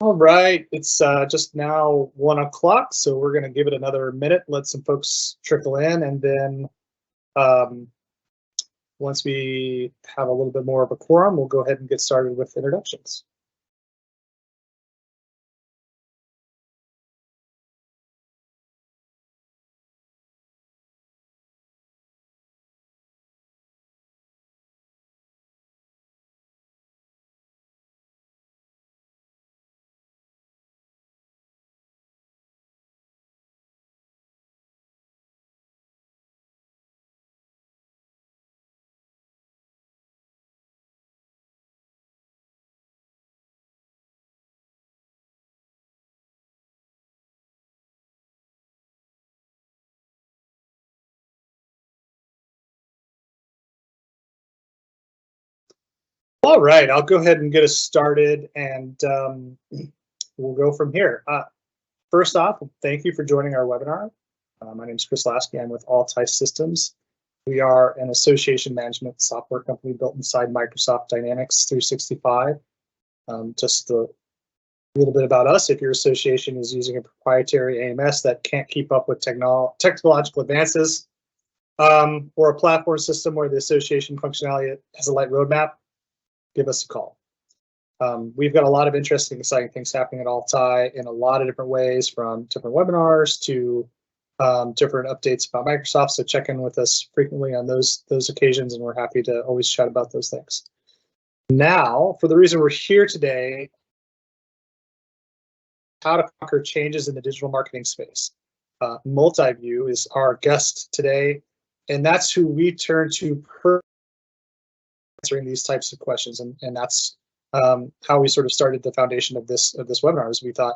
All right, it's just now 1 o'clock, so we're going to give it another minute, let some folks trickle in, and then um, once we have a little bit more of a quorum, we'll go ahead and get started with introductions. All right, I'll go ahead and get us started, and we'll go from here. First off, thank you for joining our webinar. My name is Chris Lasky. I'm with Altai Systems. We are an association management software company built inside Microsoft Dynamics 365. Just a little bit about us. If your association is using a proprietary AMS that can't keep up with technological advances, or a platform system where the association functionality has a light roadmap, give us a call. We've got a lot of interesting, exciting things happening at Altai in a lot of different ways, from different webinars to different updates about Microsoft. So check in with us frequently on those occasions, and we're happy to always chat about those things. Now, for the reason we're here today, how to conquer changes in the digital marketing space. Multiview is our guest today, and that's who we turn to for answering these types of questions, and that's how we sort of started the foundation of this webinar. Is we thought,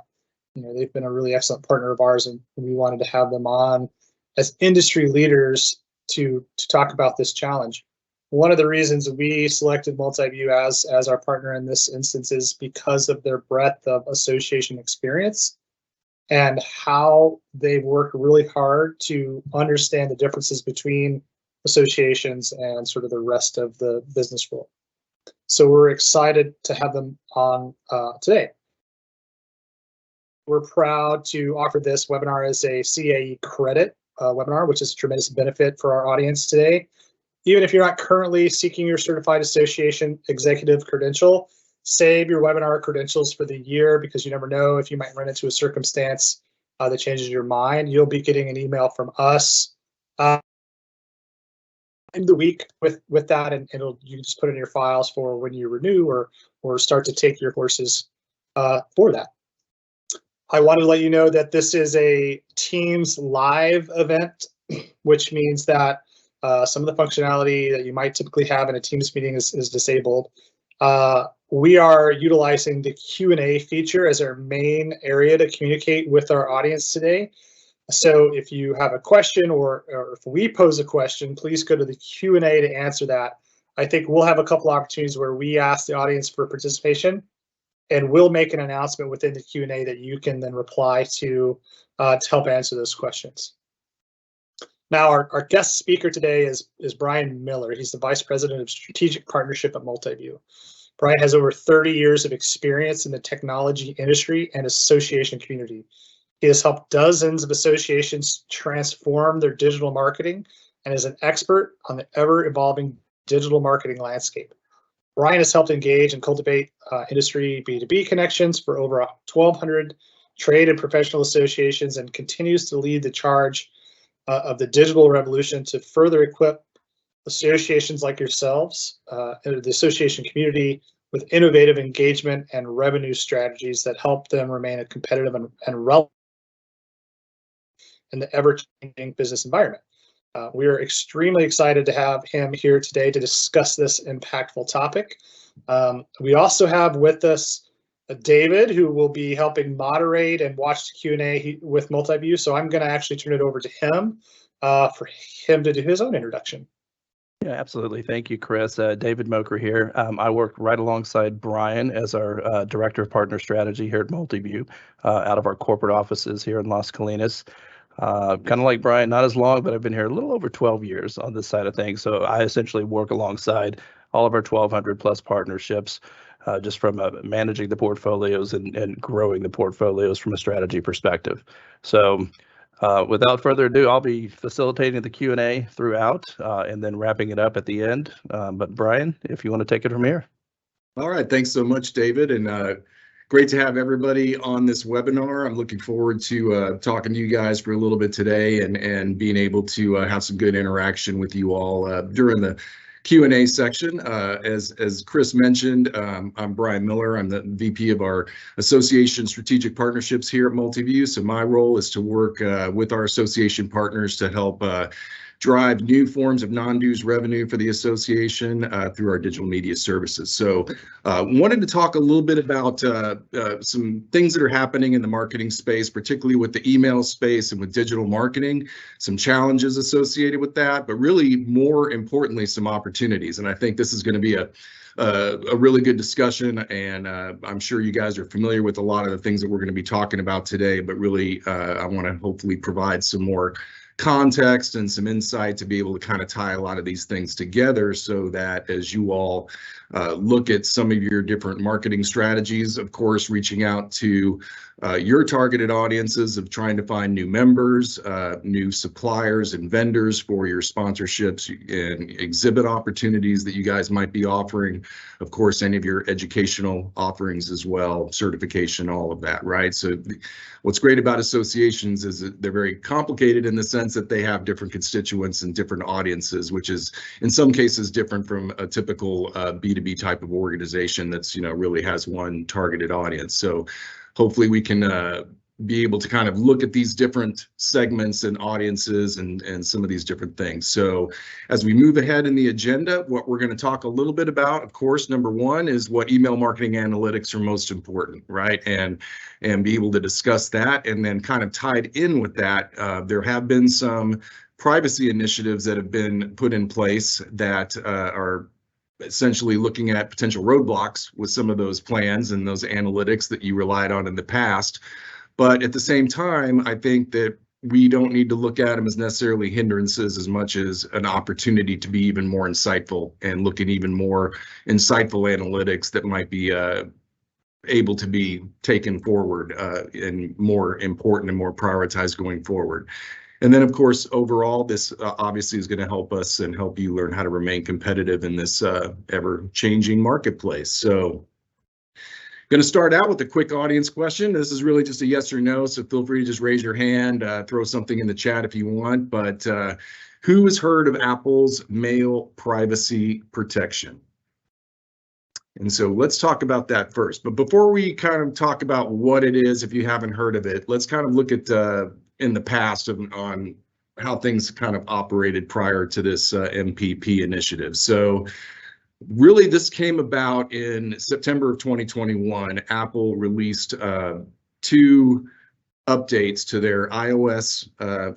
they've been a really excellent partner of ours, and we wanted to have them on as industry leaders to talk about this challenge. One of the reasons we selected Multiview as our partner in this instance is because of their breadth of association experience and how they've worked really hard to understand the differences between associations and sort of the rest of the business world. So we're excited to have them on today. We're proud to offer this webinar as a CAE credit webinar, which is a tremendous benefit for our audience today. Even if you're not currently seeking your certified association executive credential, save your webinar credentials for the year, because you never know if you might run into a circumstance that changes your mind. You'll be getting an email from us in the week with that, and you can just put it in your files for when you renew or start to take your courses for that. I wanted to let you know that this is a Teams live event, which means that some of the functionality that you might typically have in a Teams meeting is disabled. We are utilizing the Q&A feature as our main area to communicate with our audience today. So if you have a question, or if we pose a question, please go to the Q&A to answer that. I think we'll have a couple opportunities where we ask the audience for participation, and we'll make an announcement within the Q&A that you can then reply to help answer those questions. Now, our guest speaker today is Brian Miller. He's the Vice President of Strategic Partnership at Multiview. Brian has over 30 years of experience in the technology industry and association community. He has helped dozens of associations transform their digital marketing and is an expert on the ever-evolving digital marketing landscape. Brian has helped engage and cultivate industry B2B connections for over 1,200 trade and professional associations, and continues to lead the charge of the digital revolution to further equip associations like yourselves, and the association community, with innovative engagement and revenue strategies that help them remain a competitive and relevant in the ever-changing business environment. We are extremely excited to have him here today to discuss this impactful topic. We also have with us David, who will be helping moderate and watch the Q&A with Multiview. So I'm going to actually turn it over to him for him to do his own introduction. Yeah, absolutely. Thank you, Chris. David Mocher here. I work right alongside Brian as our Director of Partner Strategy here at Multiview, out of our corporate offices here in Las Colinas. Kind of like Brian, not as long, but I've been here a little over 12 years on this side of things. So I essentially work alongside all of our 1,200 plus partnerships, just from managing the portfolios and growing the portfolios from a strategy perspective. So without further ado, I'll be facilitating the Q&A throughout and then wrapping it up at the end. But Brian, if you want to take it from here. All right, thanks so much, David, and great to have everybody on this webinar. I'm looking forward to talking to you guys for a little bit today and being able to have some good interaction with you all during the Q&A section. As Chris mentioned, I'm Brian Miller. I'm the VP of our Association Strategic Partnerships here at Multiview. So my role is to work with our association partners to help drive new forms of non-dues revenue for the association through our digital media services. So wanted to talk a little bit about some things that are happening in the marketing space, particularly with the email space and with digital marketing, some challenges associated with that, but really more importantly, some opportunities. And I think this is going to be a really good discussion, and I'm sure you guys are familiar with a lot of the things that we're going to be talking about today, but really I want to hopefully provide some more context and some insight to be able to kind of tie a lot of these things together so that as you all look at some of your different marketing strategies, of course, reaching out to your targeted audiences of trying to find new members, new suppliers and vendors for your sponsorships and exhibit opportunities that you guys might be offering. Of course, any of your educational offerings as well, certification, all of that, right? So what's great about associations is that they're very complicated in the sense that they have different constituents and different audiences, which is in some cases different from a typical B2B type of organization that's, really has one targeted audience. So hopefully we can be able to kind of look at these different segments and audiences and some of these different things. So as we move ahead in the agenda, what we're going to talk a little bit about, of course, number one is what email marketing analytics are most important, right? And be able to discuss that. And then kind of tied in with that, there have been some privacy initiatives that have been put in place that are essentially looking at potential roadblocks with some of those plans and those analytics that you relied on in the past. But at the same time, I think that we don't need to look at them as necessarily hindrances as much as an opportunity to be even more insightful and look at even more insightful analytics that might be able to be taken forward and more important and more prioritized going forward. And then, of course, overall, this obviously is going to help us and help you learn how to remain competitive in this ever-changing marketplace. So going to start out with a quick audience question. This is really just a yes or no, so feel free to just raise your hand, throw something in the chat if you want. But who has heard of Apple's mail privacy protection? And so let's talk about that first. But before we kind of talk about what it is, if you haven't heard of it, let's kind of look at in the past on how things kind of operated prior to this MPP initiative. So really this came about in September of 2021. Apple released 2 updates to their iOS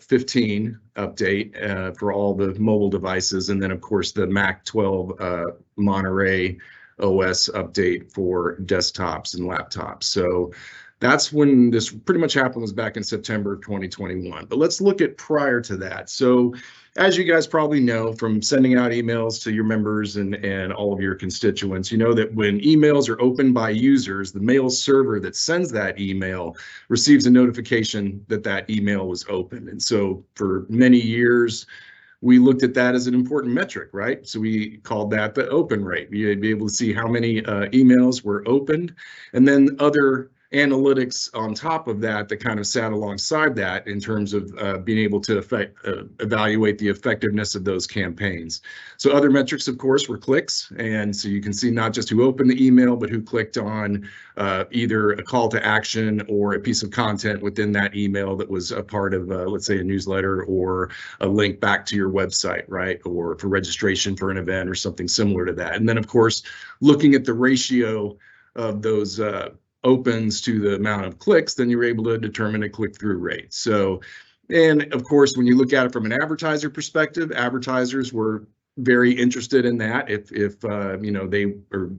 15 update for all the mobile devices, and then of course the Mac 12 Monterey OS update for desktops and laptops. So that's when this pretty much happened, was back in September of 2021. But let's look at prior to that. So as you guys probably know from sending out emails to your members and all of your constituents, you know that when emails are opened by users, the mail server that sends that email receives a notification that that email was opened. And so for many years, we looked at that as an important metric, right? So we called that the open rate. You'd be able to see how many emails were opened, and then other analytics on top of that that kind of sat alongside that in terms of being able to evaluate the effectiveness of those campaigns. So other metrics, of course, were clicks. And so you can see not just who opened the email, but who clicked on either a call to action or a piece of content within that email that was a part of, let's say, a newsletter or a link back to your website, right? Or for registration for an event or something similar to that. And then, of course, looking at the ratio of those opens to the amount of clicks, then you're able to determine a click-through rate. So, and of course, when you look at it from an advertiser perspective, advertisers were very interested in that. If you know, they are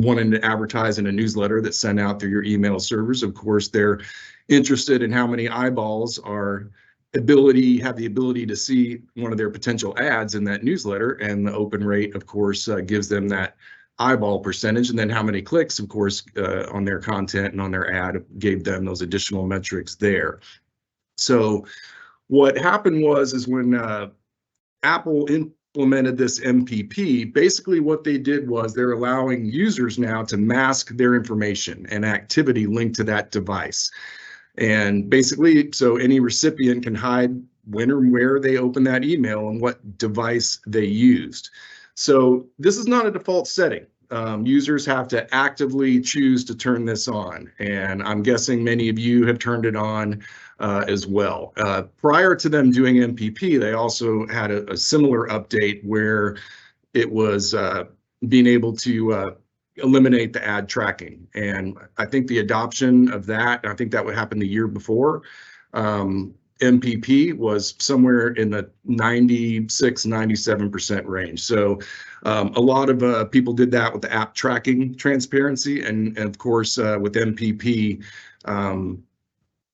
wanting to advertise in a newsletter that's sent out through your email servers, of course, they're interested in how many eyeballs have the ability to see one of their potential ads in that newsletter, and the open rate, of course, gives them that eyeball percentage, and then how many clicks, of course, on their content and on their ad gave them those additional metrics there. So what happened is when Apple implemented this MPP, basically what they did was they're allowing users now to mask their information and activity linked to that device. And basically, so any recipient can hide when or where they open that email and what device they used. So this is not a default setting. Users have to actively choose to turn this on, and I'm guessing many of you have turned it on as well. Prior to them doing MPP, they also had a similar update where it was being able to eliminate the ad tracking. And I think the adoption of that, I think that would happen the year before, MPP was somewhere in the 96, 97% range. So a lot of people did that with the app tracking transparency. And of course, with MPP,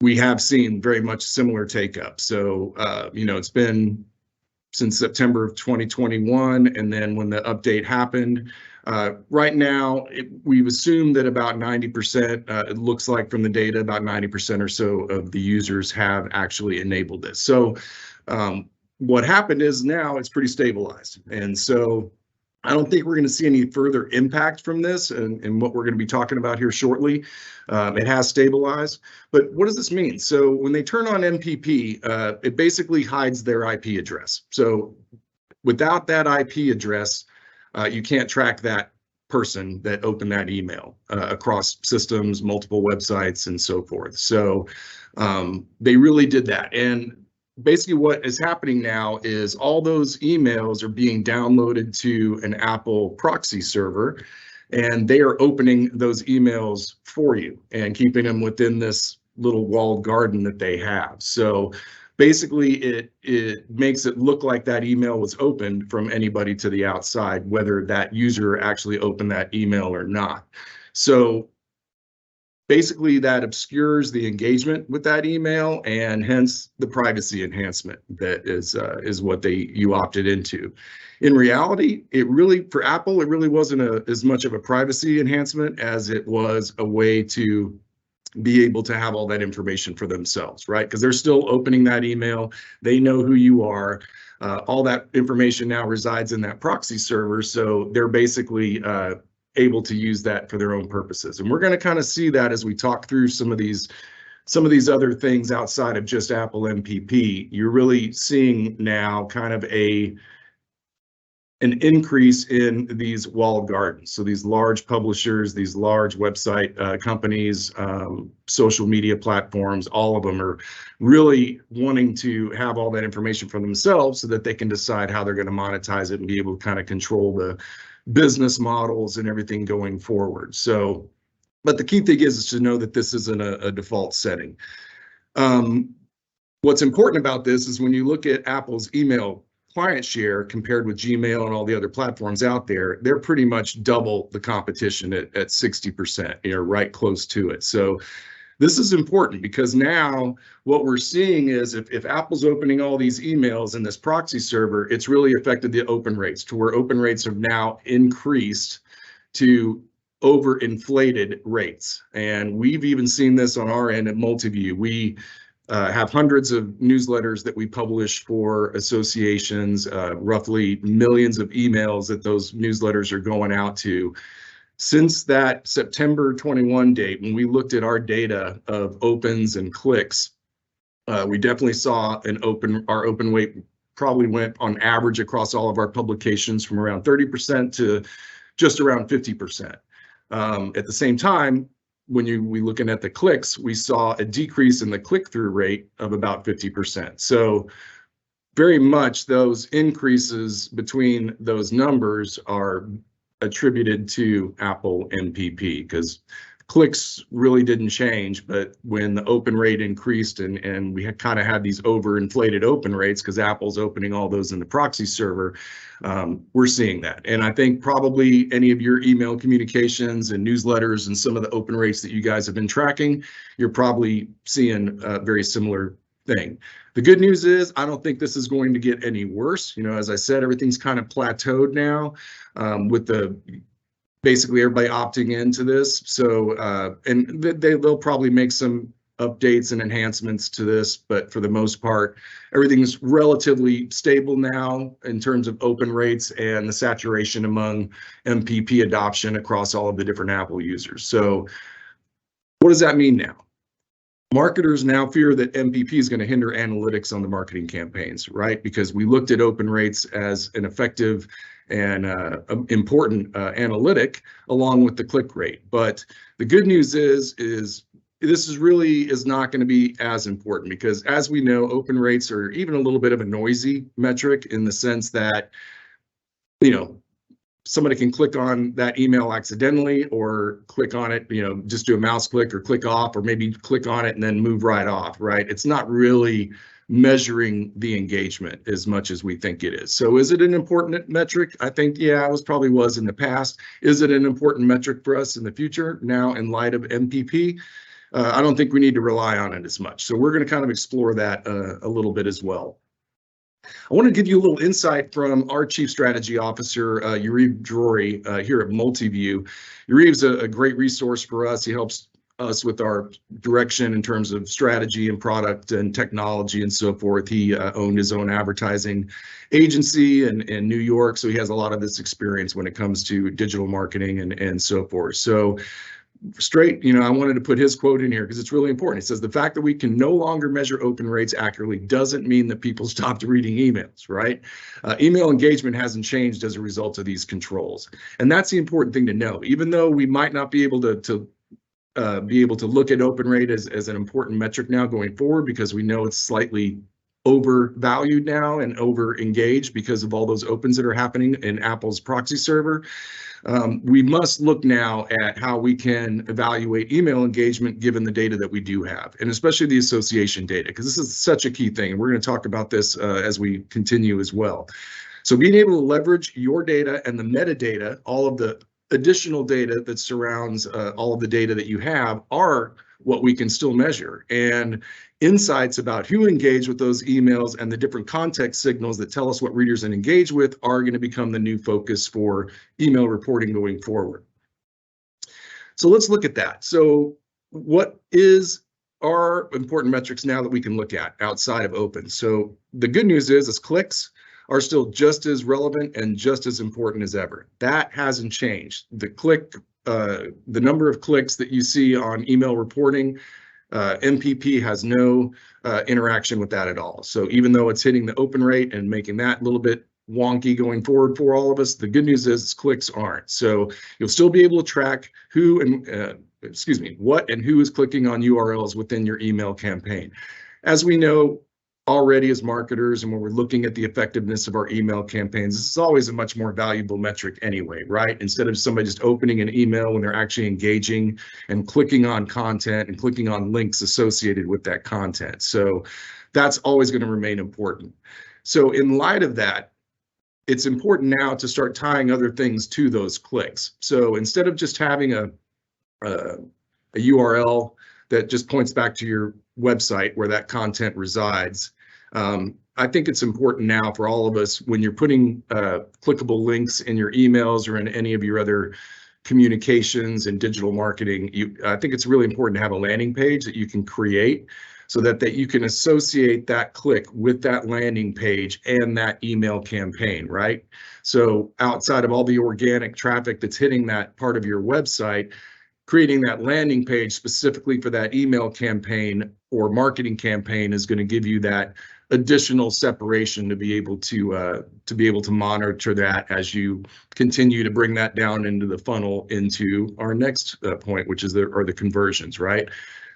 we have seen very much similar take up. So, it's been since September of 2021. And then when the update happened, right now, we've assumed that about 90%, it looks like from the data, about 90% or so of the users have actually enabled this. So what happened is now it's pretty stabilized. And so I don't think we're going to see any further impact from this and what we're going to be talking about here shortly. It has stabilized. But what does this mean? So when they turn on MPP, it basically hides their IP address. So without that IP address, you can't track that person that opened that email across systems, multiple websites, and so forth. So they really did that. And basically what is happening now is all those emails are being downloaded to an Apple proxy server, and they are opening those emails for you and keeping them within this little walled garden that they have. So basically, it makes it look like that email was opened from anybody to the outside, whether that user actually opened that email or not. So basically, that obscures the engagement with that email, and hence the privacy enhancement that is what you opted into. In reality, for Apple, it really wasn't as much of a privacy enhancement as it was a way to be able to have all that information for themselves, right? Because they're still opening that email. They know who you are. All that information now resides in that proxy server. So they're basically able to use that for their own purposes. And we're going to kind of see that as we talk through some of these other things outside of just Apple MPP. You're really seeing now kind of an increase in these walled gardens. So these large publishers, these large website companies, social media platforms, all of them are really wanting to have all that information for themselves so that they can decide how they're going to monetize it and be able to kind of control the business models and everything going forward. So, but the key thing is to know that this isn't a default setting. What's important about this is when you look at Apple's email client share compared with Gmail and all the other platforms out there, they're pretty much double the competition at 60%, right close to it. So this is important because now what we're seeing is if Apple's opening all these emails in this proxy server, it's really affected the open rates to where open rates have now increased to overinflated rates. And we've even seen this on our end at Multiview. We have hundreds of newsletters that we publish for associations, roughly millions of emails that those newsletters are going out to. Since that September 21 date, when we looked at our data of opens and clicks, we definitely saw our open rate probably went on average across all of our publications from around 30% to just around 50%. At the same time, when we looking at the clicks, we saw a decrease in the click-through rate of about 50%. So very much those increases between those numbers are attributed to Apple MPP because clicks really didn't change, but when the open rate increased and we had kind of had these overinflated open rates because Apple's opening all those in the proxy server, we're seeing that. And I think probably any of your email communications and newsletters and some of the open rates that you guys have been tracking, you're probably seeing a very similar thing. The good news is I don't think this is going to get any worse. As I said, everything's kind of plateaued now with the basically everybody opting into this. So, and they'll probably make some updates and enhancements to this, but for the most part, everything's relatively stable now in terms of open rates and the saturation among MPP adoption across all of the different Apple users. So what does that mean now? Marketers now fear that MPP is going to hinder analytics on the marketing campaigns, right? Because we looked at open rates as an effective and important analytic along with the click rate. But the good news is this is not going to be as important, because as we know, open rates are even a little bit of a noisy metric in the sense that, you know, somebody can click on that email accidentally or click on it, you know, just do a mouse click or click off, or maybe click on it and then move right off, right? It's not really measuring the engagement as much as we think it is. So is it an important metric? I think, yeah, it probably was in the past. Is it an important metric for us in the future now in light of MPP? I don't think we need to rely on it as much. So we're going to kind of explore that a little bit as well. I want to give you a little insight from our Chief Strategy Officer, Yariv Drury, here at Multiview. Yariv's a great resource for us. He helps us with our direction in terms of strategy and product and technology and so forth. He owned his own advertising agency in New York, so he has a lot of this experience when it comes to digital marketing and so forth. So straight, you know, I wanted to put his quote in here because it's really important. It says, the fact that we can no longer measure open rates accurately doesn't mean that people stopped reading emails, right? Email engagement hasn't changed as a result of these controls. And that's the important thing to know. Even though we might not be able to look at open rate as an important metric now going forward, because we know it's slightly overvalued now and over engaged because of all those opens that are happening in Apple's proxy server. We must look now at how we can evaluate email engagement given the data that we do have, and especially the association data, because this is such a key thing. And we're going to talk about this as we continue as well. So being able to leverage your data and the metadata, all of the additional data that surrounds all of the data that you have, are what we can still measure. And insights about who engaged with those emails and the different context signals that tell us what readers engage with are going to become the new focus for email reporting going forward. So let's look at that. So what are important metrics now that we can look at outside of open? So the good news is clicks are still just as relevant and just as important as ever. That hasn't changed. The number of clicks that you see on email reporting, MPP has no interaction with that at all. So even though it's hitting the open rate and making that a little bit wonky going forward for all of us, the good news is clicks aren't. So you'll still be able to track who and what and who is clicking on URLs within your email campaign. As we know already as marketers, and when we're looking at the effectiveness of our email campaigns, this is always a much more valuable metric anyway, right? Instead of somebody just opening an email when they're actually engaging and clicking on content and clicking on links associated with that content. So that's always going to remain important. So in light of that, it's important now to start tying other things to those clicks. So instead of just having a URL that just points back to your website where that content resides, I think it's important now for all of us, when you're putting clickable links in your emails or in any of your other communications and digital marketing, I think it's really important to have a landing page that you can create so that you can associate that click with that landing page and that email campaign, right? So outside of all the organic traffic that's hitting that part of your website, creating that landing page specifically for that email campaign or marketing campaign is going to give you that additional separation to be able to monitor that as you continue to bring that down into the funnel into our next point, which is the conversions, right?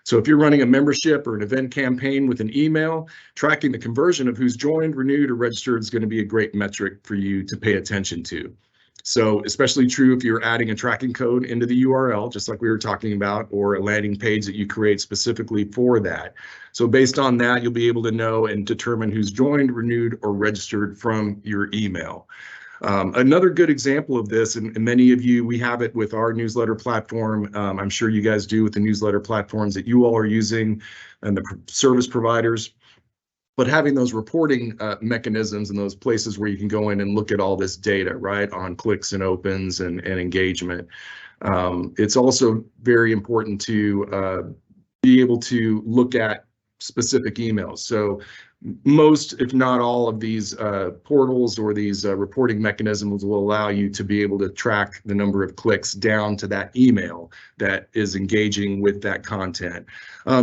So if you're running a membership or an event campaign with an email, tracking the conversion of who's joined, renewed, or registered is going to be a great metric for you to pay attention to. So especially true if you're adding a tracking code into the URL, just like we were talking about, or a landing page that you create specifically for that. So based on that, you'll be able to know and determine who's joined, renewed, or registered from your email. Another good example of this, and many of you, we have it with our newsletter platform. I'm sure you guys do with the newsletter platforms that you all are using and the service providers. But having those reporting mechanisms and those places where you can go in and look at all this data, right, on clicks and opens and engagement. It's also very important to be able to look at specific emails. So most, if not all, of these portals or these reporting mechanisms will allow you to be able to track the number of clicks down to that email that is engaging with that content.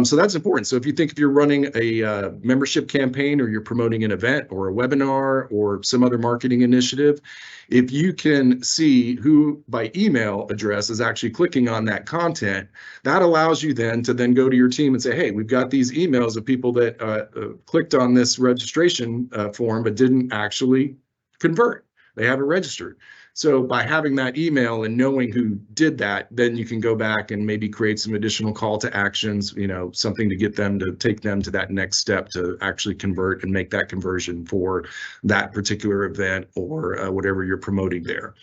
So that's important. So if you're running a membership campaign, or you're promoting an event or a webinar or some other marketing initiative, if you can see who by email address is actually clicking on that content, that allows you then to go to your team and say, hey, we've got these emails of people that clicked on this registration form but didn't actually convert. They haven't registered. So by having that email and knowing who did that, then you can go back and maybe create some additional call to actions, something to get them to take them to that next step to actually convert and make that conversion for that particular event or whatever you're promoting there.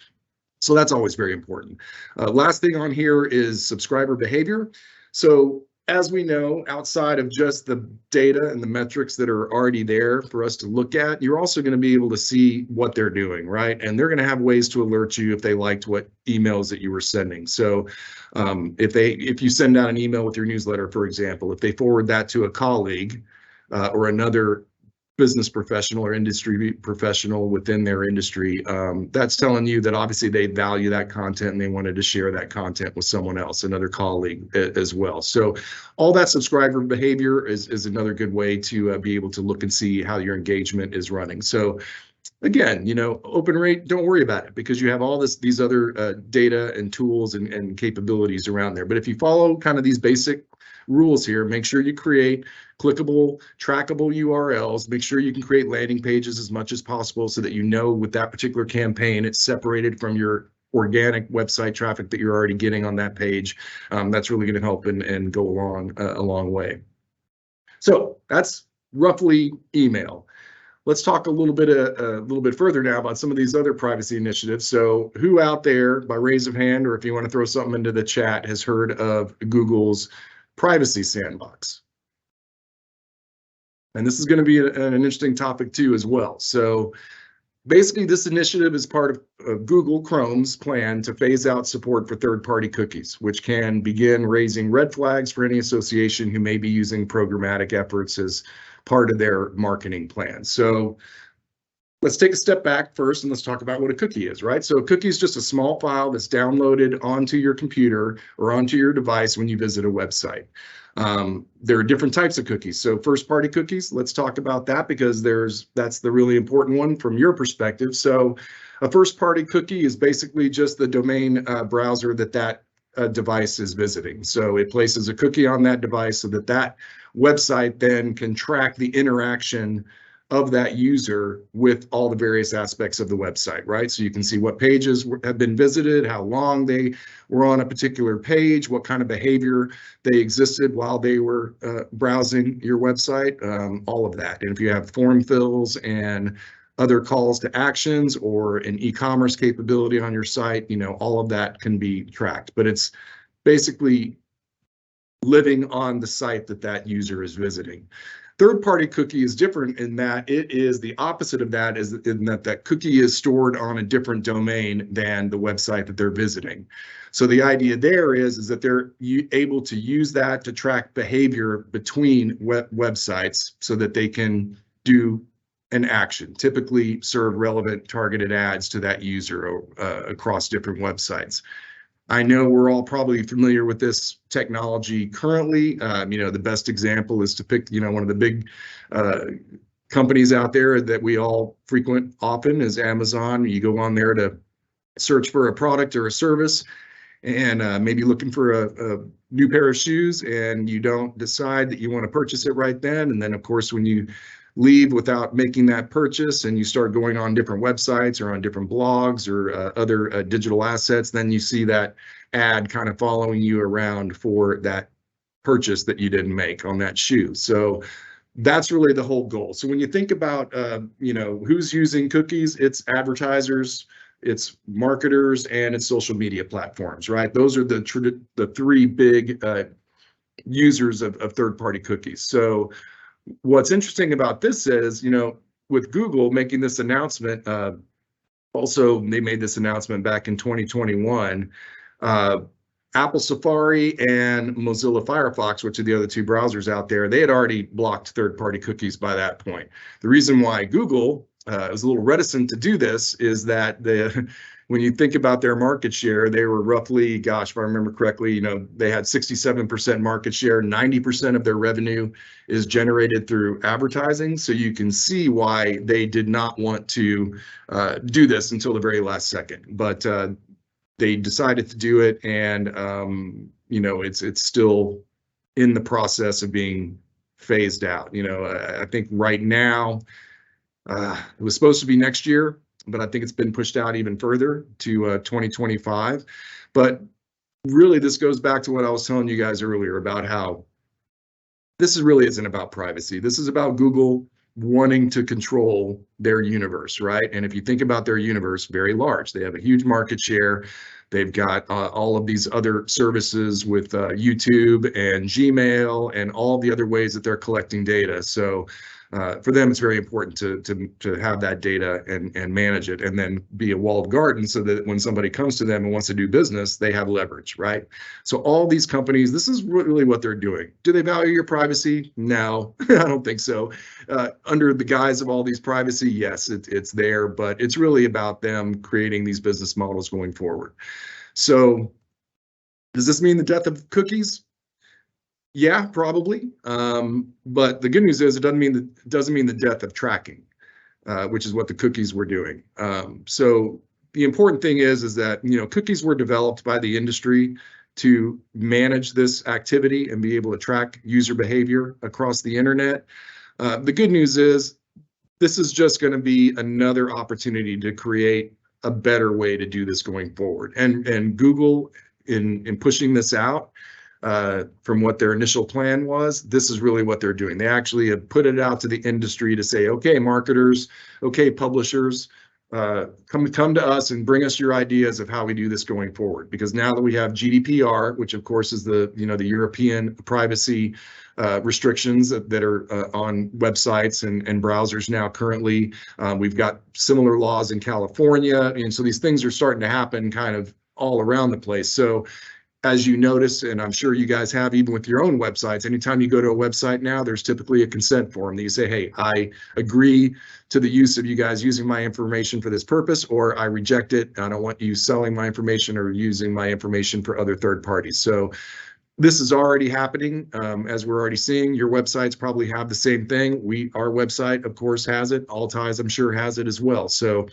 So that's always very important. Last thing on here is subscriber behavior. So as we know, outside of just the data and the metrics that are already there for us to look at, you're also going to be able to see what they're doing, right? And they're going to have ways to alert you if they liked what emails that you were sending. So if you send out an email with your newsletter, for example, if they forward that to a colleague or another business professional or industry professional within their industry, that's telling you that obviously they value that content and they wanted to share that content with someone else, another colleague as well. So all that subscriber behavior is another good way to be able to look and see how your engagement is running. So again, open rate, don't worry about it because you have all these other data and tools and capabilities around there. But if you follow kind of these basic rules here, make sure you create clickable, trackable URLs, make sure you can create landing pages as much as possible so that with that particular campaign, it's separated from your organic website traffic that you're already getting on that page. That's really going to help and go a long way. So that's roughly email. Let's talk a little bit further now about some of these other privacy initiatives. So who out there, by raise of hand, or if you want to throw something into the chat, has heard of Google's Privacy Sandbox? And this is going to be an interesting topic too as well. So basically this initiative is part of Google Chrome's plan to phase out support for third-party cookies, which can begin raising red flags for any association who may be using programmatic efforts as part of their marketing plan. So let's take a step back first and let's talk about what a cookie is, right? So a cookie is just a small file that's downloaded onto your computer or onto your device when you visit a website. There are different types of cookies. So first-party cookies, let's talk about that because that's the really important one from your perspective. So a first-party cookie is basically just the domain browser that device is visiting. So it places a cookie on that device so that website then can track the interaction of that user with all the various aspects of the website, right? So you can see what pages have been visited, how long they were on a particular page, what kind of behavior they existed while they were browsing your website, all of that. And if you have form fills and other calls to actions or an e-commerce capability on your site, all of that can be tracked. But it's basically living on the site that user is visiting. Third-party cookie is different in that it is the opposite of that, is in that cookie is stored on a different domain than the website that they're visiting. So the idea there is that they're able to use that to track behavior between websites so that they can do an action, typically serve relevant targeted ads to that user across different websites. I know we're all probably familiar with this technology currently. The best example is to pick, one of the big companies out there that we all frequent often is Amazon. You go on there to search for a product or a service and maybe looking for a new pair of shoes, and you don't decide that you want to purchase it right then. And then, of course, when you leave without making that purchase and you start going on different websites or on different blogs or other digital assets, then you see that ad kind of following you around for that purchase that you didn't make on that shoe. So that's really the whole goal. So when you think about, who's using cookies, it's advertisers, it's marketers, and it's social media platforms, right? Those are the three big users of third-party cookies. So what's interesting about this is, with Google making this announcement, also they made this announcement back in 2021. Apple Safari and Mozilla Firefox, which are the other two browsers out there, they had already blocked third-party cookies by that point. The reason why Google was a little reticent to do this is that when you think about their market share, they were roughly, gosh, if I remember correctly, they had 67% market share, 90% of their revenue is generated through advertising. So you can see why they did not want to do this until the very last second. But they decided to do it, and it's still in the process of being phased out. I think right now it was supposed to be next year, but I think it's been pushed out even further to 2025. But really, this goes back to what I was telling you guys earlier about how this really isn't about privacy. This is about Google wanting to control their universe, right? And if you think about their universe, very large. They have a huge market share. They've got all of these other services with YouTube and Gmail and all the other ways that they're collecting data. So for them, it's very important to have that data and manage it, and then be a walled garden so that when somebody comes to them and wants to do business, they have leverage, right? So all these companies, this is really what they're doing. Do they value your privacy? No, I don't think so. Under the guise of all these privacy, yes, it's there, but it's really about them creating these business models going forward. So does this mean the death of cookies? Yeah, probably. But the good news is it doesn't mean the death of tracking, which is what the cookies were doing. So the important thing is that cookies were developed by the industry to manage this activity and be able to track user behavior across the internet. The good news is this is just going to be another opportunity to create a better way to do this going forward. And Google, in pushing this out, from what their initial plan was, this is really what they're doing. They actually have put it out to the industry to say, okay, marketers, okay, publishers, come to us and bring us your ideas of how we do this going forward. Because now that we have GDPR, which of course is the European privacy restrictions that are on websites and browsers now currently, we've got similar laws in California, and so these things are starting to happen kind of all around the place. So as you notice, and I'm sure you guys have, even with your own websites, anytime you go to a website now, there's typically a consent form that you say, hey, I agree to the use of you guys using my information for this purpose, or I reject it. I don't want you selling my information or using my information for other third parties. So this is already happening, as we're already seeing. Your websites probably have the same thing. Our website, of course, has it. Altai, I'm sure, has it as well. So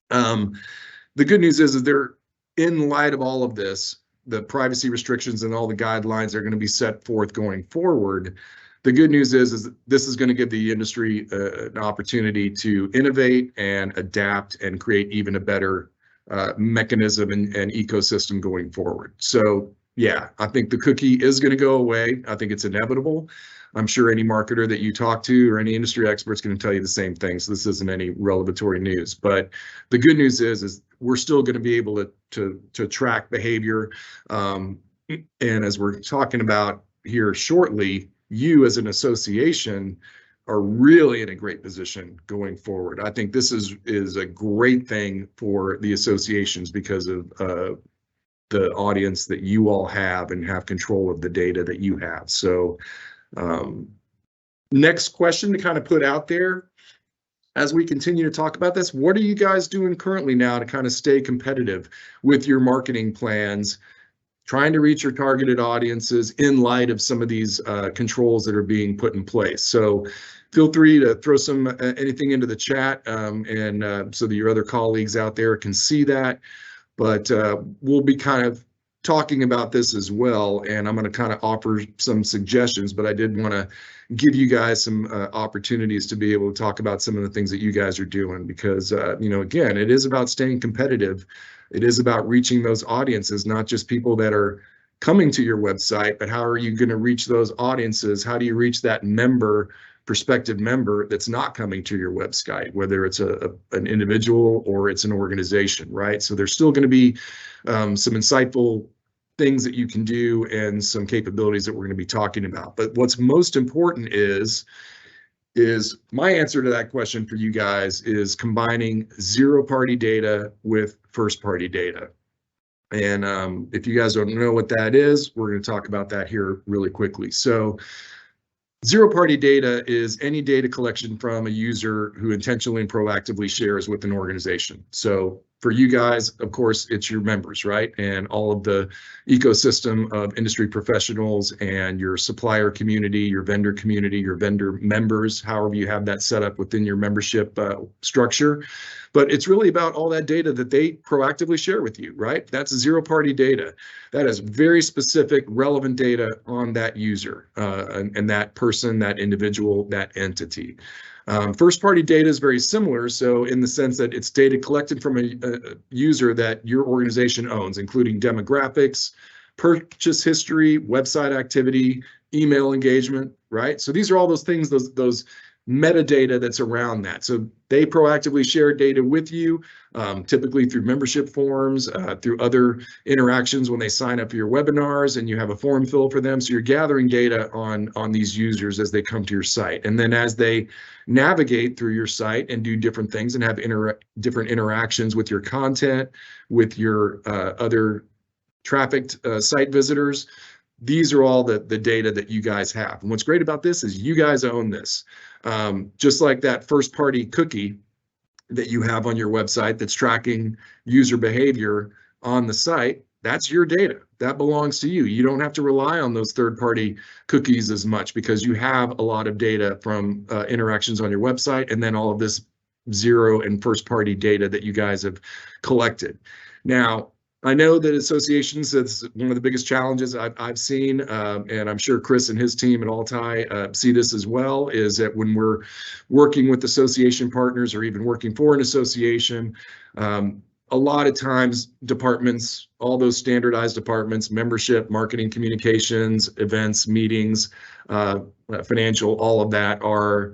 the good news is they're, in light of all of this, the privacy restrictions and all the guidelines are going to be set forth going forward. The good news is this is going to give the industry an opportunity to innovate and adapt and create even a better mechanism and ecosystem going forward. So yeah, I think the cookie is going to go away. I think it's inevitable. I'm sure any marketer that you talk to or any industry expert's going to tell you the same thing. So this isn't any revelatory news. But the good news is we're still going to be able to track behavior. And as we're talking about here shortly, you as an association are really in a great position going forward. I think this is a great thing for the associations because of the audience that you all have and have control of the data that you have. So next question to kind of put out there as we continue to talk about this, what are you guys doing currently now to kind of stay competitive with your marketing plans, trying to reach your targeted audiences in light of some of these controls that are being put in place? So feel free to throw some anything into the chat and so that your other colleagues out there can see that. But we'll be kind of talking about this as well, and I'm going to kind of offer some suggestions, but I did want to give you guys some opportunities to be able to talk about some of the things that you guys are doing, because again, it is about staying competitive. It is about reaching those audiences, not just people that are coming to your website, but how are you going to reach those audiences? How do you reach that prospective member that's not coming to your website, whether it's an individual or it's an organization, right? So there's still going to be some insightful things that you can do and some capabilities that we're going to be talking about. But what's most important is is my answer to that question for you guys is combining zero-party data with first-party data. And if you guys don't know what that is, we're going to talk about that here really quickly. So zero-party data is any data collection from a user who intentionally and proactively shares with an organization. So for you guys, of course, it's your members, right? And all of the ecosystem of industry professionals and your supplier community, your vendor members, however you have that set up within your membership structure. But it's really about all that data that they proactively share with you, right? That's zero-party data. That is very specific, relevant data on that user and that person, that individual, that entity. First-party data is very similar, so in the sense that it's data collected from a user that your organization owns, including demographics, purchase history, website activity, email engagement, right? So these are all those things, those metadata that's around that. So they proactively share data with you, typically through membership forms, through other interactions when they sign up for your webinars and you have a form fill for them. So you're gathering data on these users as they come to your site. And then as they navigate through your site and do different things and have different interactions with your content, with your other trafficked site visitors, these are all the data that you guys have. And what's great about this is you guys own this. Just like that first-party cookie that you have on your website that's tracking user behavior on the site, that's your data. That belongs to you. You don't have to rely on those third-party cookies as much because you have a lot of data from interactions on your website and then all of this zero and first-party data that you guys have collected. Now, I know that associations, that's one of the biggest challenges I've seen, and I'm sure Chris and his team at Altai see this as well, is that when we're working with association partners or even working for an association, a lot of times departments, all those standardized departments, membership, marketing, communications, events, meetings, financial, all of that are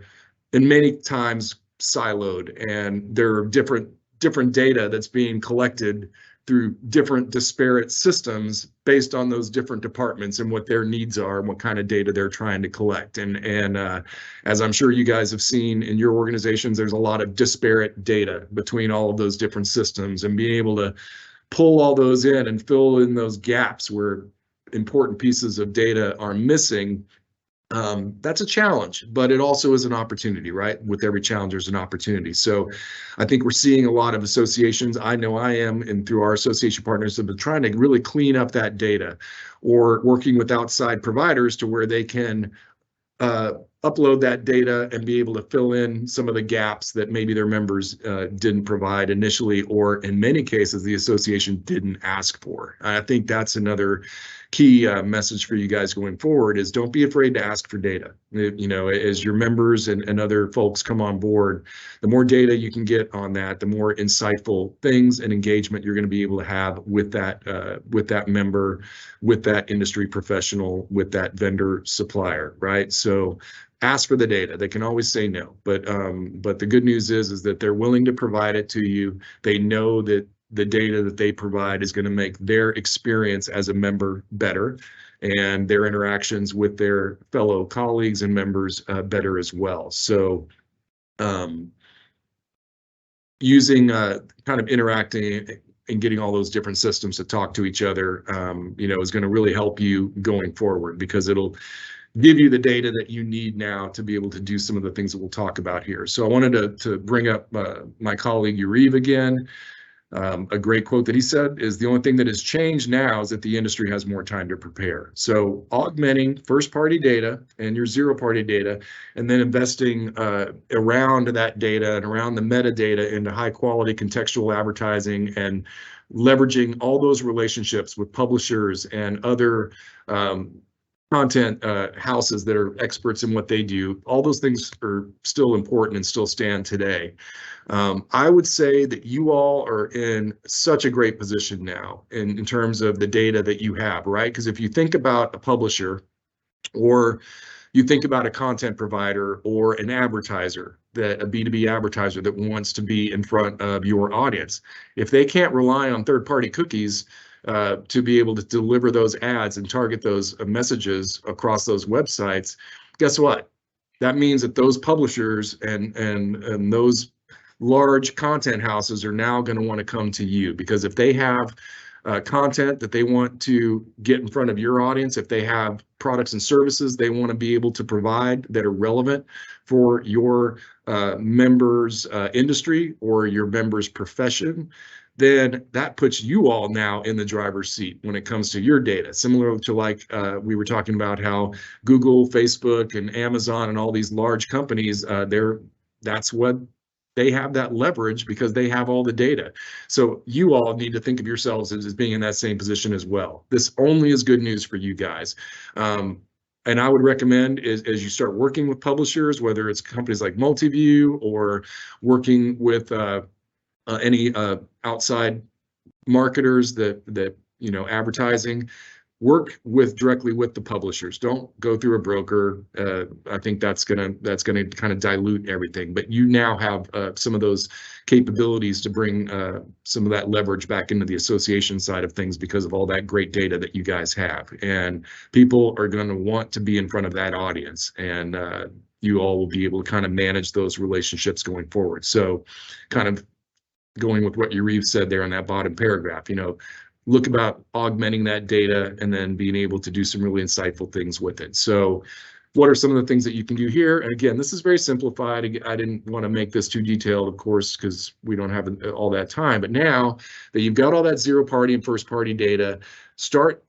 in many times siloed, and there are different data that's being collected through different disparate systems based on those different departments and what their needs are and what kind of data they're trying to collect. And as I'm sure you guys have seen in your organizations, there's a lot of disparate data between all of those different systems, and being able to pull all those in and fill in those gaps where important pieces of data are missing. That's a challenge, but it also is an opportunity, right? With every challenge, there's an opportunity. So I think we're seeing a lot of associations, I know I am, and through our association partners have been trying to really clean up that data, or working with outside providers to where they can upload that data and be able to fill in some of the gaps that maybe their members didn't provide initially, or in many cases, the association didn't ask for. I think that's another key message for you guys going forward, is don't be afraid to ask for data. You know, as your members and other folks come on board, the more data you can get on that, the more insightful things and engagement you're going to be able to have with that member, with that industry professional, with that vendor supplier, right? So ask for the data. They can always say no, but the good news is that they're willing to provide it to you. They know that the data that they provide is going to make their experience as a member better, and their interactions with their fellow colleagues and members better as well. So using kind of interacting and getting all those different systems to talk to each other, you know, is going to really help you going forward, because it'll give you the data that you need now to be able to do some of the things that we'll talk about here. So I wanted to bring up my colleague Yuriv again. A great quote that he said is, the only thing that has changed now is that the industry has more time to prepare. So augmenting first-party data and your zero-party data, and then investing around that data and around the metadata into high-quality contextual advertising, and leveraging all those relationships with publishers and other content houses that are experts in what they do. All those things are still important and still stand today. I would say that you all are in such a great position now in terms of the data that you have, right? Because if you think about a publisher, or you think about a content provider or an advertiser, that a B2B advertiser that wants to be in front of your audience, if they can't rely on third-party cookies to be able to deliver those ads and target those messages across those websites, guess what? that means that those publishers and those large content houses are now going to want to come to you, because if they have content that they want to get in front of your audience, if they have products and services they want to be able to provide that are relevant for your members' industry or your members' profession, then that puts you all now in the driver's seat when it comes to your data. Similar to like we were talking about how Google, Facebook, and Amazon and all these large companies, that's what they have, that leverage, because they have all the data. So you all need to think of yourselves as being in that same position as well. This only is good news for you guys. And I would recommend as you start working with publishers, whether it's companies like Multiview or working with any outside marketers that advertising, work directly with the publishers. Don't go through a broker. I think that's gonna kind of dilute everything. But you now have some of those capabilities to bring some of that leverage back into the association side of things because of all that great data that you guys have. And people are going to want to be in front of that audience, and you all will be able to kind of manage those relationships going forward. So, kind of going with what Yariv said there in that bottom paragraph, look about augmenting that data and then being able to do some really insightful things with it. So what are some of the things that you can do here? And again, this is very simplified. I didn't want to make this too detailed, of course, because we don't have all that time. But now that you've got all that zero party and first party data, start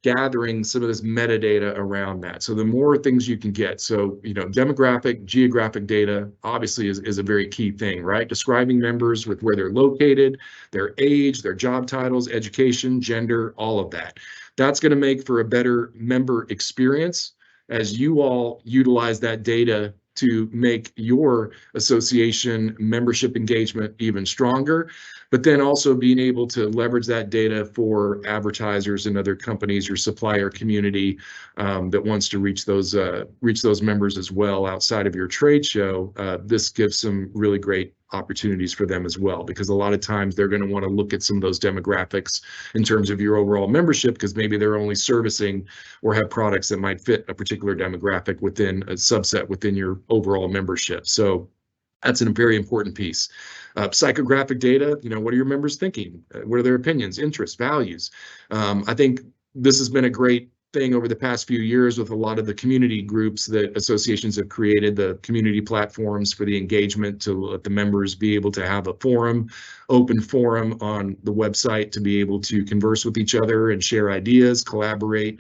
gathering some of this metadata around that. So the more things you can get. So, demographic, geographic data obviously is a very key thing, right? Describing members with where they're located, their age, their job titles, education, gender, all of that. That's going to make for a better member experience as you all utilize that data to make your association membership engagement even stronger, but then also being able to leverage that data for advertisers and other companies, your supplier community that wants to reach those members as well outside of your trade show. This gives some really great opportunities for them as well, because a lot of times they're going to want to look at some of those demographics in terms of your overall membership, because maybe they're only servicing or have products that might fit a particular demographic within a subset within your overall membership. So that's a very important piece. Psychographic data, what are your members thinking? What are their opinions, interests, values? I think this has been a great thing over the past few years with a lot of the community groups that associations have created, the community platforms for the engagement, to let the members be able to have a forum, open forum on the website to be able to converse with each other and share ideas, collaborate,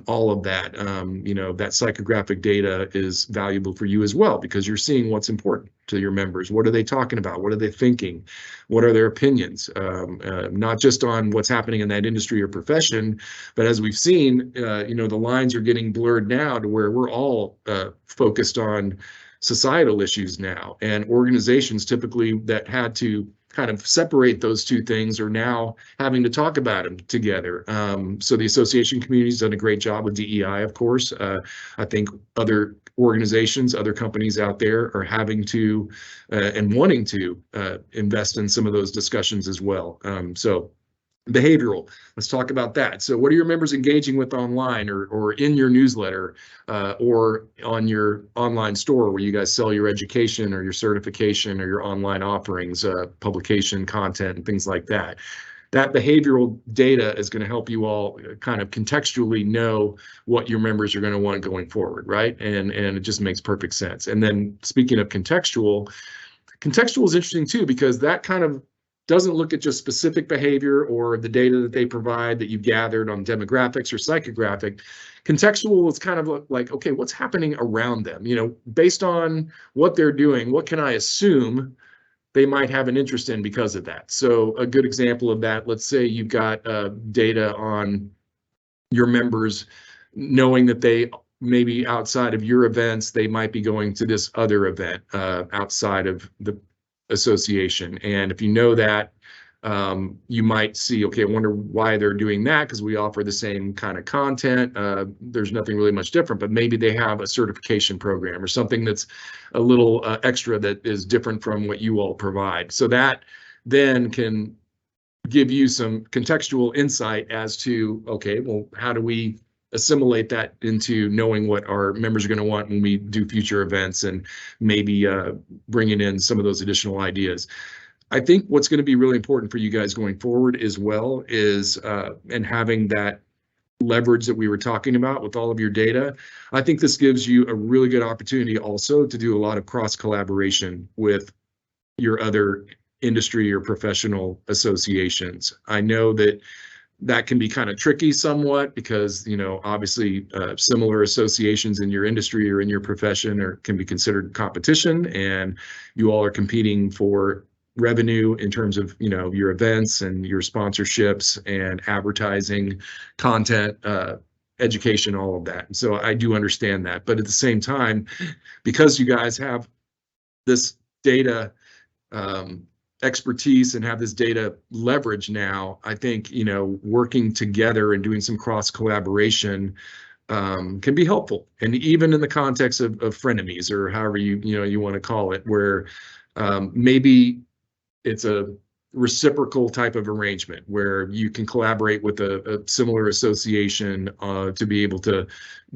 all of that. That psychographic data is valuable for you as well, because you're seeing what's important to your members. What are they talking about? What are they thinking? What are their opinions? Not just on what's happening in that industry or profession, but as we've seen, the lines are getting blurred now to where we're all focused on societal issues now, and organizations typically that had to kind of separate those two things are now having to talk about them together. So the association community has done a great job with DEI, of course. I think other organizations, other companies out there are having to and wanting to invest in some of those discussions as well. So behavioral, let's talk about that. So what are your members engaging with online or in your newsletter or on your online store where you guys sell your education or your certification or your online offerings, publication content and things like that? That behavioral data is going to help you all kind of contextually know what your members are going to want going forward, right? And it just makes perfect sense. And then speaking of contextual is interesting too, because that kind of doesn't look at just specific behavior or the data that they provide that you've gathered on demographics or psychographic. Contextual is kind of like, okay, what's happening around them? Based on what they're doing, what can I assume they might have an interest in because of that? So a good example of that, let's say you've got data on your members knowing that they maybe outside of your events, they might be going to this other event outside of the association. And if you know that, you might see, okay, I wonder why they're doing that, because we offer the same kind of content. There's nothing really much different, but maybe they have a certification program or something that's a little extra that is different from what you all provide. So that then can give you some contextual insight as to, okay, well, how do we assimilate that into knowing what our members are going to want when we do future events, and maybe bringing in some of those additional ideas. I think what's going to be really important for you guys going forward as well is, and having that leverage that we were talking about with all of your data, I think this gives you a really good opportunity also to do a lot of cross collaboration with your other industry or professional associations. I know that can be kind of tricky somewhat because, you know, obviously similar associations in your industry or in your profession can be considered competition, and you all are competing for revenue in terms of, you know, your events and your sponsorships and advertising, content, education, all of that. And so I do understand that. But at the same time, because you guys have this data expertise and have this data leverage now, I think, you know, working together and doing some cross collaboration can be helpful. And even in the context of frenemies, or however you want to call it, where maybe it's a reciprocal type of arrangement where you can collaborate with a similar association to be able to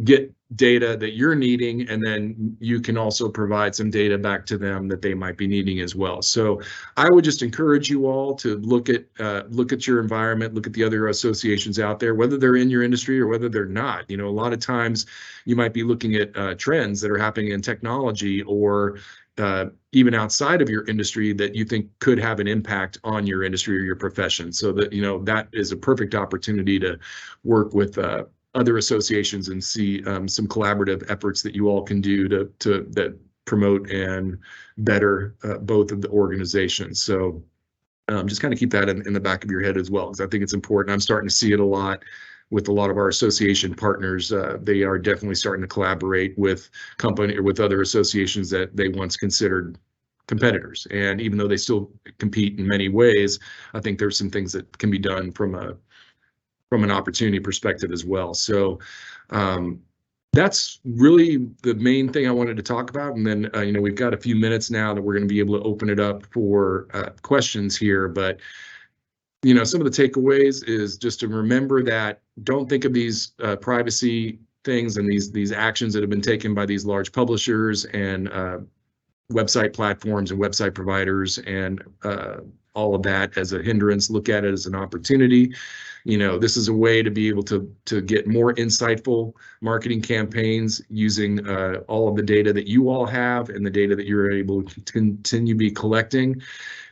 get data that you're needing, and then you can also provide some data back to them that they might be needing as well. So I would just encourage you all to look at your environment, look at the other associations out there, whether they're in your industry or whether they're not. You know, a lot of times you might be looking at trends that are happening in technology, or even outside of your industry, that you think could have an impact on your industry or your profession. So that, you know, that is a perfect opportunity to work with other associations and see some collaborative efforts that you all can do to that promote and better both of the organizations. So just kind of keep that in the back of your head as well, because I think it's important. I'm starting to see it a lot with a lot of our association partners. They are definitely starting to collaborate with company or with other associations that they once considered competitors. And even though they still compete in many ways, I think there's some things that can be done from an opportunity perspective as well. So that's really the main thing I wanted to talk about. And then, you know, we've got a few minutes now that we're going to be able to open it up for questions here. But you know, some of the takeaways is just to remember that don't think of these privacy things and these actions that have been taken by these large publishers and website platforms and website providers and all of that as a hindrance. Look at it as an opportunity. You know, this is a way to be able to get more insightful marketing campaigns using all of the data that you all have and the data that you're able to continue to be collecting.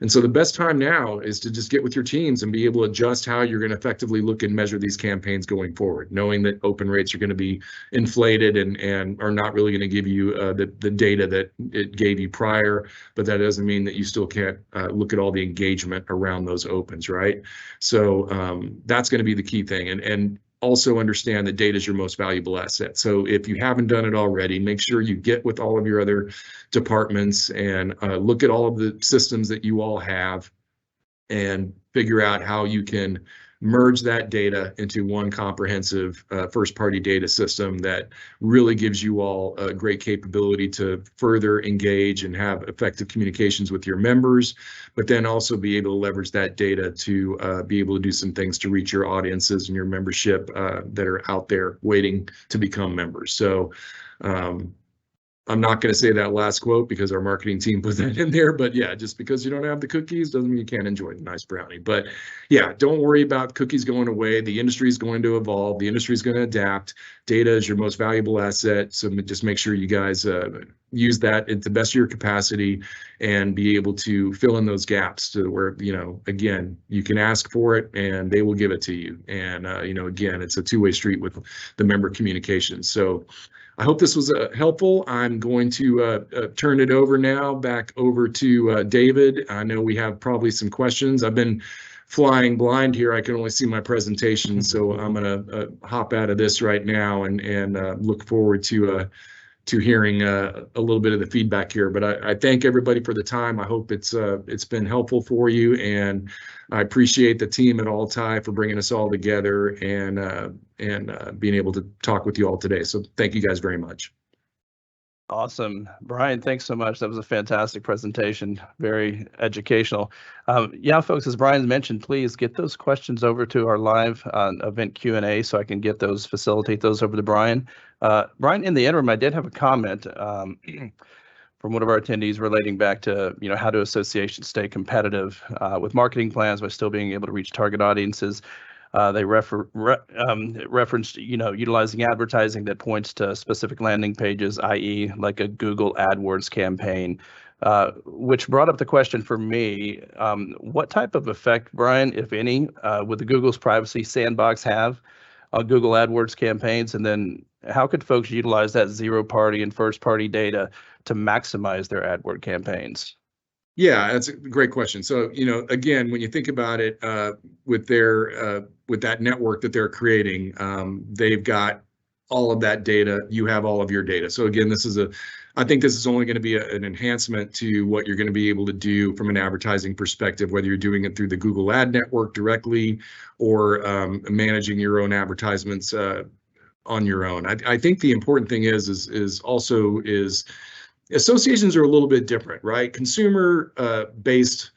And so the best time now is to just get with your teams and be able to adjust how you're going to effectively look and measure these campaigns going forward, knowing that open rates are going to be inflated and are not really going to give you the data that it gave you prior, but that doesn't mean that you still can't look at all the engagement around those opens, right? So that's going to be the key thing. And also understand that data is your most valuable asset. So if you haven't done it already, make sure you get with all of your other departments and look at all of the systems that you all have and figure out how you can merge that data into one comprehensive first-party data system that really gives you all a great capability to further engage and have effective communications with your members, but then also be able to leverage that data to be able to do some things to reach your audiences and your membership that are out there waiting to become members. So I'm not going to say that last quote because our marketing team put that in there, but yeah, just because you don't have the cookies doesn't mean you can't enjoy the nice brownie. But yeah, don't worry about cookies going away. The industry is going to evolve. The industry is going to adapt. Data is your most valuable asset. So just make sure you guys use that at the best of your capacity and be able to fill in those gaps to where, you know, again, you can ask for it and they will give it to you. And, you know, again, it's a two-way street with the member communication. So I hope this was helpful. I'm going to turn it over now, back over to David. I know we have probably some questions. I've been flying blind here. I can only see my presentation, so I'm going to hop out of this right now and look forward to hearing a little bit of the feedback here. But I thank everybody for the time. I hope it's been helpful for you, and I appreciate the team at Altai for bringing us all together and being able to talk with you all today. So thank you guys very much. Awesome. Brian, thanks so much. That was a fantastic presentation, very educational. Yeah, folks, as Brian mentioned, please get those questions over to our live event Q&A so I can get those, facilitate those over to Brian. Brian, in the interim, I did have a comment from one of our attendees relating back to, how do associations stay competitive with marketing plans by still being able to reach target audiences. They referenced, utilizing advertising that points to specific landing pages, i.e. like a Google AdWords campaign, which brought up the question for me, what type of effect, Brian, if any, would the Google's privacy sandbox have on Google AdWords campaigns? And then how could folks utilize that zero-party and first-party data to maximize their AdWord campaigns? Yeah, that's a great question. So, again, when you think about it, with that network that they're creating, they've got all of that data. You have all of your data. So again, I think this is only going to be an enhancement to what you're going to be able to do from an advertising perspective, whether you're doing it through the Google Ad Network directly or managing your own advertisements on your own. I think the important thing is associations are a little bit different, right? Consumer based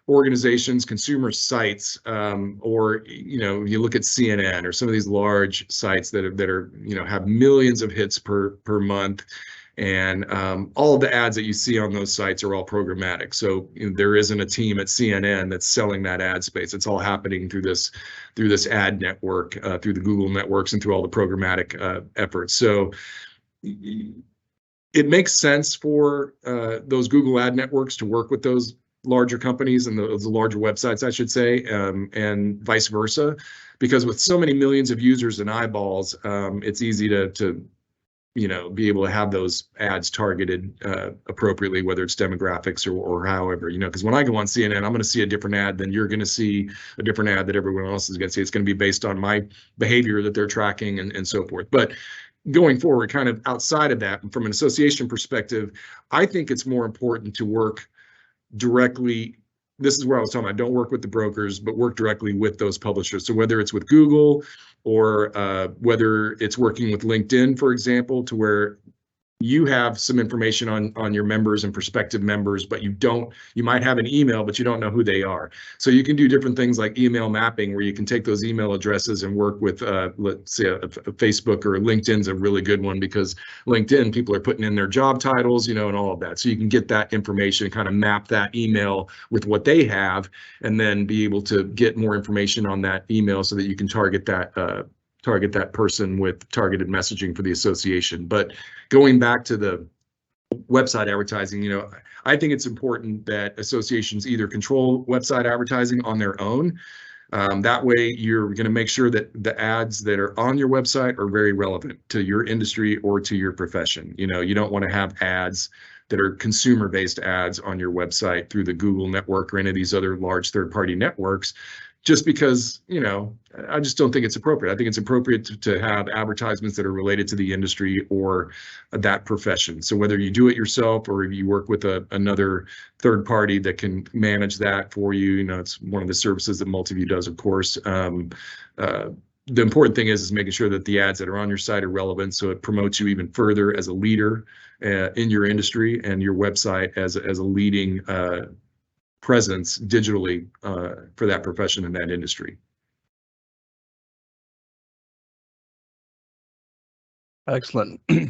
organizations, consumer sites, or you look at CNN or some of these large sites that are have millions of hits per month, and all of the ads that you see on those sites are all programmatic. So there isn't a team at CNN that's selling that ad space. It's all happening through this ad network, through the Google networks, and through all the programmatic efforts. So it makes sense for those Google ad networks to work with those larger companies and those larger websites, I should say, and vice versa, because with so many millions of users and eyeballs, it's easy to be able to have those ads targeted appropriately, whether it's demographics or however, because when I go on CNN, I'm going to see a different ad than you're going to see, a different ad that everyone else is going to see. It's going to be based on my behavior that they're tracking and so forth. But going forward, kind of outside of that, from an association perspective, I think it's more important to work directly. This is where I was talking about, don't work with the brokers, but work directly with those publishers. So whether it's with Google or whether it's working with LinkedIn, for example, to where you have some information on your members and prospective members, but you might have an email, but you don't know who they are. So you can do different things like email mapping, where you can take those email addresses and work with, let's say, a Facebook, or LinkedIn's a really good one, because LinkedIn, people are putting in their job titles, and all of that. So you can get that information, kind of map that email with what they have, and then be able to get more information on that email so that you can target that person with targeted messaging for the association. But going back to the website advertising, I think it's important that associations either control website advertising on their own. That way you're going to make sure that the ads that are on your website are very relevant to your industry or to your profession. You don't want to have ads that are consumer-based ads on your website through the Google network or any of these other large third-party networks, just because, I just don't think it's appropriate. I think it's appropriate to have advertisements that are related to the industry or that profession. So whether you do it yourself or you work with another third party that can manage that for you, it's one of the services that Multiview does, of course. The important thing is making sure that the ads that are on your site are relevant, so it promotes you even further as a leader in your industry, and your website as a leading presence digitally for that profession in that industry. Excellent. Well,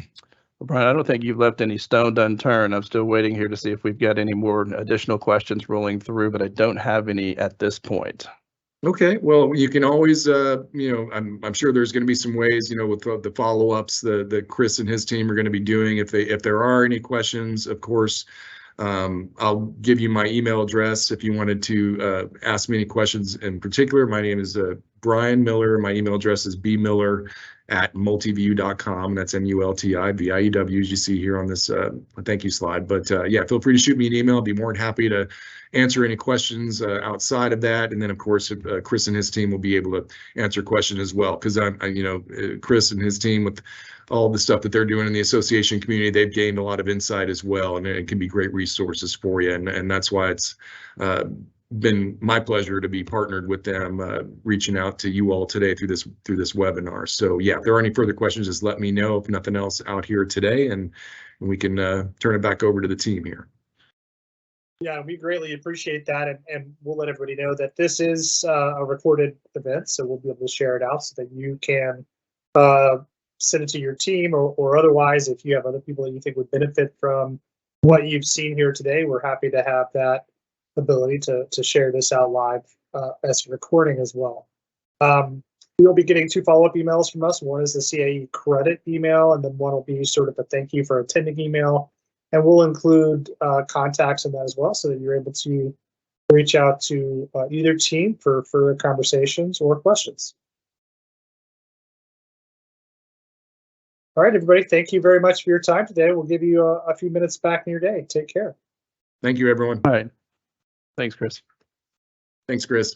Brian, I don't think you've left any stone unturned. I'm still waiting here to see if we've got any more additional questions rolling through, but I don't have any at this point. Okay, well, you can always, I'm sure there's going to be some ways, with the follow-ups that Chris and his team are going to be doing. If there are any questions, of course, I'll give you my email address if you wanted to ask me any questions in particular. My name is Brian Miller. My email address is bmiller@multiview.com. That's MULTIVIEW, as you see here on this thank you slide. But yeah, feel free to shoot me an email. I'll be more than happy to answer any questions outside of that. And then, of course, Chris and his team will be able to answer questions as well, because Chris and his team, with all the stuff that they're doing in the association community, they've gained a lot of insight as well, and it can be great resources for you. And that's why it's been my pleasure to be partnered with them, reaching out to you all today through this webinar. So yeah, if there are any further questions, just let me know. If nothing else out here today, and we can turn it back over to the team here. Yeah, we greatly appreciate that, and we'll let everybody know that this is a recorded event, so we'll be able to share it out so that you can send it to your team, or otherwise, if you have other people that you think would benefit from what you've seen here today, we're happy to have that ability to share this out live as a recording as well. You'll be getting 2 follow-up emails from us. One is the CAE credit email, and then one will be sort of a thank you for attending email. And we'll include contacts in that as well, so that you're able to reach out to either team for further conversations or questions. All right, everybody, thank you very much for your time today. We'll give you a few minutes back in your day. Take care. Thank you, everyone. All right. Thanks, Chris. Thanks, Chris.